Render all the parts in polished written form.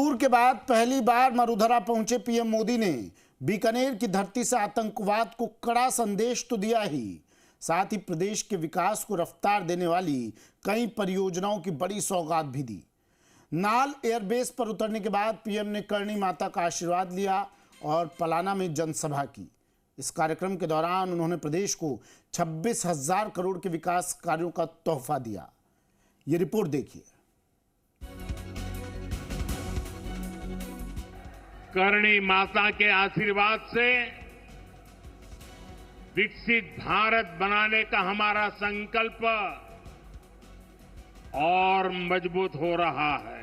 Tour के बाद पहली बार मरुधरा पहुंचे पीएम मोदी ने बीकानेर की धरती से आतंकवाद को कड़ा संदेश तो दिया ही, साथ ही प्रदेश के विकास को रफ्तार देने वाली कई परियोजनाओं की बड़ी सौगात भी दी। नाल एयरबेस पर उतरने के बाद पीएम ने करणी माता का आशीर्वाद लिया और पलाना में जनसभा की। इस कार्यक्रम के दौरान उन्होंने प्रदेश को 26,000 करोड़ के विकास कार्यों का तोहफा दिया। ये रिपोर्ट देखिए। करणी माता के आशीर्वाद से विकसित भारत बनाने का हमारा संकल्प और मजबूत हो रहा है।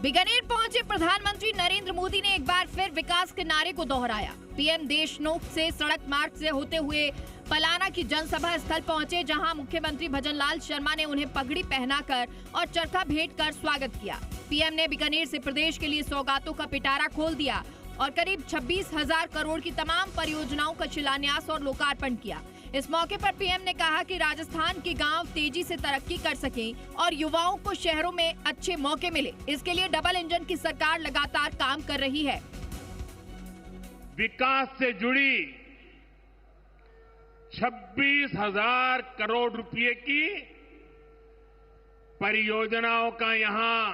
बीकानेर पहुंचे प्रधानमंत्री नरेंद्र मोदी ने एक बार फिर विकास के नारे को दोहराया। पीएम देशनोक से सड़क मार्ग से होते हुए पलाना की जनसभा स्थल पहुंचे, जहां मुख्यमंत्री भजनलाल शर्मा ने उन्हें पगड़ी पहनाकर और चरखा भेंट कर स्वागत किया। पीएम ने बीकानेर से प्रदेश के लिए सौगातों का पिटारा खोल दिया और करीब 26,000 करोड़ की तमाम परियोजनाओं का शिलान्यास और लोकार्पण किया। इस मौके पर पीएम ने कहा कि राजस्थान के गांव तेजी से तरक्की कर सकें और युवाओं को शहरों में अच्छे मौके मिले, इसके लिए डबल इंजन की सरकार लगातार काम कर रही है। विकास से जुड़ी 26,000 करोड़ रुपए की परियोजनाओं का यहां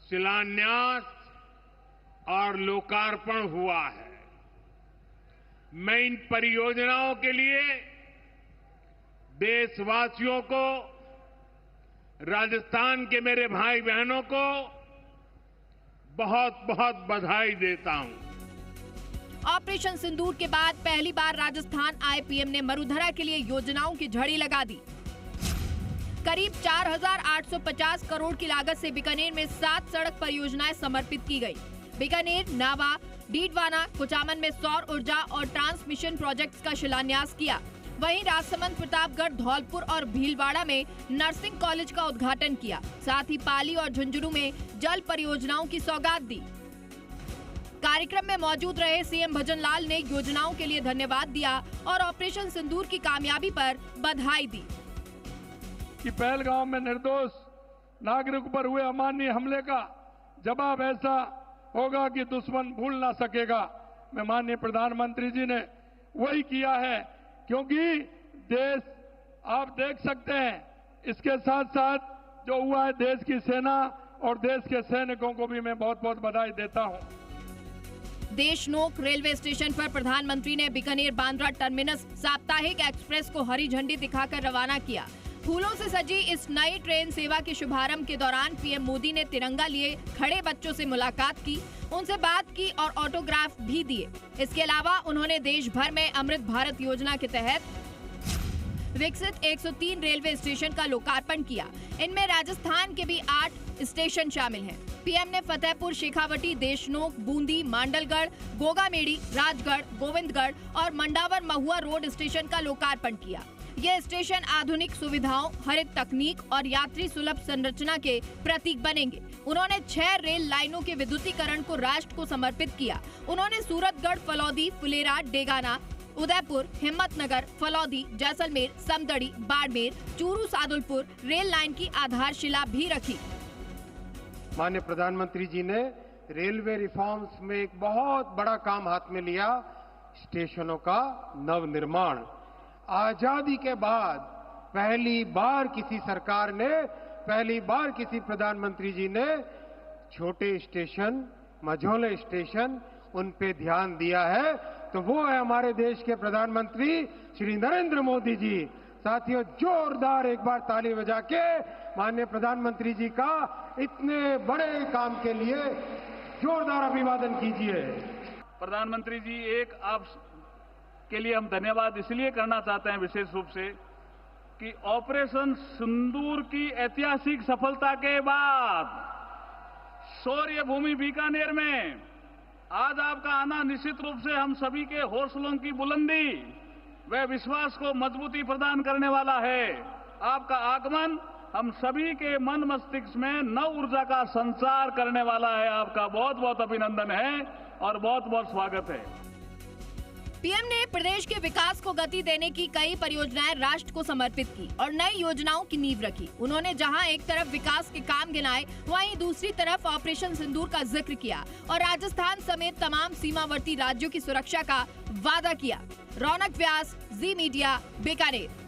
शिलान्यास और लोकार्पण हुआ है। मैं इन परियोजनाओं के लिए देशवासियों को, राजस्थान के मेरे भाई बहनों को बहुत बहुत बधाई देता हूं। ऑपरेशन सिंदूर के बाद पहली बार राजस्थान आए पीएम ने मरुधरा के लिए योजनाओं की झड़ी लगा दी। करीब 4,850 करोड़ की लागत से बीकानेर में 7 सड़क परियोजनाएं समर्पित की गई। बीकानेर, नावा, डीडवाना, कुचामन में सौर ऊर्जा और ट्रांसमिशन प्रोजेक्ट्स का शिलान्यास किया। वहीं राजसमंद, प्रतापगढ़, धौलपुर और भीलवाड़ा में नर्सिंग कॉलेज का उद्घाटन किया। साथ ही पाली और झुंझुनू में जल परियोजनाओं की सौगात दी। कार्यक्रम में मौजूद रहे सीएम भजनलाल ने योजनाओं के लिए धन्यवाद दिया और ऑपरेशन सिंदूर की कामयाबी पर बधाई दी। कि पहलगांव में निर्दोष नागरिक पर हुए अमानवीय हमले का जवाब ऐसा होगा कि दुश्मन भूल ना सकेगा। मैं माननीय प्रधानमंत्री जी ने वही किया है, क्योंकि देश आप देख सकते हैं, इसके साथ साथ जो हुआ है देश की सेना और देश के सैनिकों को भी मैं बहुत बहुत बधाई देता हूं। देशनोक रेलवे स्टेशन पर प्रधानमंत्री ने बीकानेर बांद्रा टर्मिनस साप्ताहिक एक्सप्रेस को हरी झंडी दिखाकर रवाना किया। फूलों से सजी इस नई ट्रेन सेवा के शुभारंभ के दौरान पीएम मोदी ने तिरंगा लिए खड़े बच्चों से मुलाकात की, उनसे बात की और ऑटोग्राफ भी दिए। इसके अलावा उन्होंने देश भर में अमृत भारत योजना के तहत विकसित 103 रेलवे स्टेशन का लोकार्पण किया। इनमें राजस्थान के भी 8 स्टेशन शामिल हैं। पीएम ने फतेहपुर, शेखावटी, देशनोक, बूंदी, मांडलगढ़, गोगामेड़ी, राजगढ़, गोविंदगढ़ और मंडावर महुआ रोड स्टेशन का लोकार्पण किया। ये स्टेशन आधुनिक सुविधाओं, हरित तकनीक और यात्री सुलभ संरचना के प्रतीक बनेंगे। उन्होंने 6 रेल लाइनों के विद्युतीकरण को राष्ट्र को समर्पित किया। उन्होंने सूरतगढ़, फलौदी, फुलेरा, डेगाना, उदयपुर, हिम्मतनगर, फलौदी, जैसलमेर, समदड़ी, बाड़मेर, चूरू, सादुलपुर रेल लाइन की आधारशिला भी रखी। माननीय प्रधानमंत्री जी ने रेलवे रिफॉर्म्स में एक बहुत बड़ा काम हाथ में लिया, स्टेशनों का नवनिर्माण। आजादी के बाद पहली बार किसी सरकार ने, पहली बार किसी प्रधानमंत्री जी ने छोटे स्टेशन, मझोले स्टेशन, उन पे ध्यान दिया है, तो वो है हमारे देश के प्रधानमंत्री श्री नरेंद्र मोदी जी। साथियों, जोरदार एक बार ताली बजा के माननीय प्रधानमंत्री जी का इतने बड़े काम के लिए जोरदार अभिवादन कीजिए। प्रधानमंत्री जी, एक आप के लिए हम धन्यवाद इसलिए करना चाहते हैं विशेष रूप से कि ऑपरेशन सिंदूर की ऐतिहासिक सफलता के बाद शौर्य भूमि बीकानेर में आज आपका आना निश्चित रूप से हम सभी के हौसलों की बुलंदी व विश्वास को मजबूती प्रदान करने वाला है। आपका आगमन हम सभी के मन मस्तिष्क में नव ऊर्जा का संचार करने वाला है। आपका बहुत बहुत अभिनंदन है और बहुत बहुत स्वागत है। पीएम ने प्रदेश के विकास को गति देने की कई परियोजनाएं राष्ट्र को समर्पित की और नई योजनाओं की नींव रखी। उन्होंने जहां एक तरफ विकास के काम गिनाए, वहीं दूसरी तरफ ऑपरेशन सिंदूर का जिक्र किया और राजस्थान समेत तमाम सीमावर्ती राज्यों की सुरक्षा का वादा किया। रौनक व्यास, जी मीडिया, बीकानेर।